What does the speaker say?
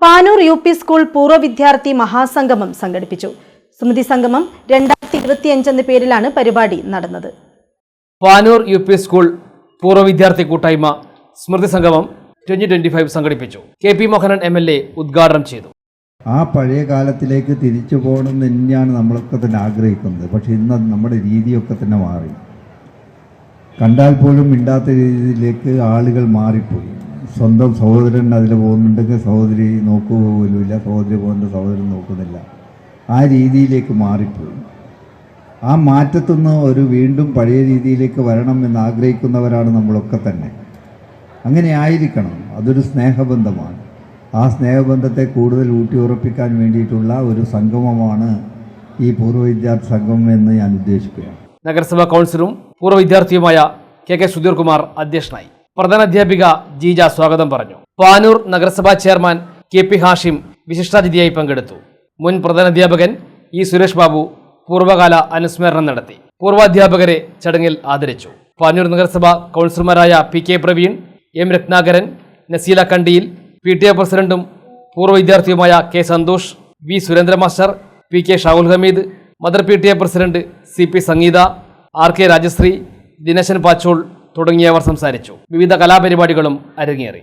Panoor U P school പൂർവ്വ വിദ്യാർത്ഥി മഹാസംഗമം സംഘടിപ്പിച്ചു. സ്മൃതി സംഗമം 2025 എന്ന പേരിലാണ് പരിപാടി നടന്നത്. പാനൂർ യു പി സ്കൂൾ പൂർവ്വ വിദ്യാർത്ഥി കൂട്ടായ്മ സ്മൃതി സംഗമം 2025 സംഘടിപ്പിച്ചു. കെ.പി. മോഹനൻ MLA ഉദ്ഘാടനം ചെയ്തു. ആ പഴയ കാലത്തിലേക്ക് തിരിച്ചു പോകണമെന്ന് തന്നെയാണ് നമ്മളൊക്കെ തന്നെ ആഗ്രഹിക്കുന്നത്. പക്ഷെ ഇന്ന് നമ്മുടെ രീതിയൊക്കെ തന്നെ മാറി. കണ്ടാൽ പോലും മിണ്ടാത്ത രീതിയിലേക്ക് ആളുകൾ മാറിപ്പോയി. സ്വന്തം സഹോദരൻ അതിൽ പോകുന്നുണ്ടെങ്കിൽ സഹോദരി നോക്കുക പോലുമില്ല, സഹോദരി പോകുന്ന സഹോദരൻ നോക്കുന്നില്ല. ആ രീതിയിലേക്ക് മാറിപ്പോയി. ആ മാറ്റത്തുനിന്ന് ഒരു വീണ്ടും പഴയ രീതിയിലേക്ക് വരണം എന്ന് ആഗ്രഹിക്കുന്നവരാണ് നമ്മളൊക്കെ തന്നെ. അങ്ങനെ ആയിരിക്കണം. അതൊരു സ്നേഹബന്ധമാണ്. ആ സ്നേഹബന്ധത്തെ കൂടുതൽ ഊട്ടിയുറപ്പിക്കാൻ വേണ്ടിയിട്ടുള്ള ഒരു സംഗമമാണ് ഈ പൂർവ്വ വിദ്യാർത്ഥി സംഗമം എന്ന് ഞാൻ ഉദ്ദേശിക്കുകയാണ്. നഗരസഭാ കൗൺസിലറും പൂർവ്വ വിദ്യാർത്ഥിയുമായ കെ സുധീർ കുമാർ അധ്യക്ഷനായി. പ്രധാനാധ്യാപിക ജീജ സ്വാഗതം പറഞ്ഞു. പാനൂർ നഗരസഭാ ചെയർമാൻ KP ഹാഷിം വിശിഷ്ടാതിഥിയായി പങ്കെടുത്തു. മുൻ പ്രധാനാധ്യാപകൻ E സുരേഷ് ബാബു പൂർവ്വകാല അനുസ്മരണം നടത്തി. പൂർവാധ്യാപകരെ ചടങ്ങിൽ ആദരിച്ചു. പാനൂർ നഗരസഭാ കൗൺസിലർമാരായ PK Praveen, M Ratnakaran, Naseela കണ്ടിയിൽ, PTA പ്രസിഡന്റും പൂർവ്വ വിദ്യാർത്ഥിയുമായ K Santhosh, V Surendra master, PK Shahul Hameed, mother PTA president CP Sangeetha, RK Rajasree, Dineshan Pachol തുടങ്ങിയവർ സംസാരിച്ചു. വിവിധ കലാപരിപാടികളും അരങ്ങേറി.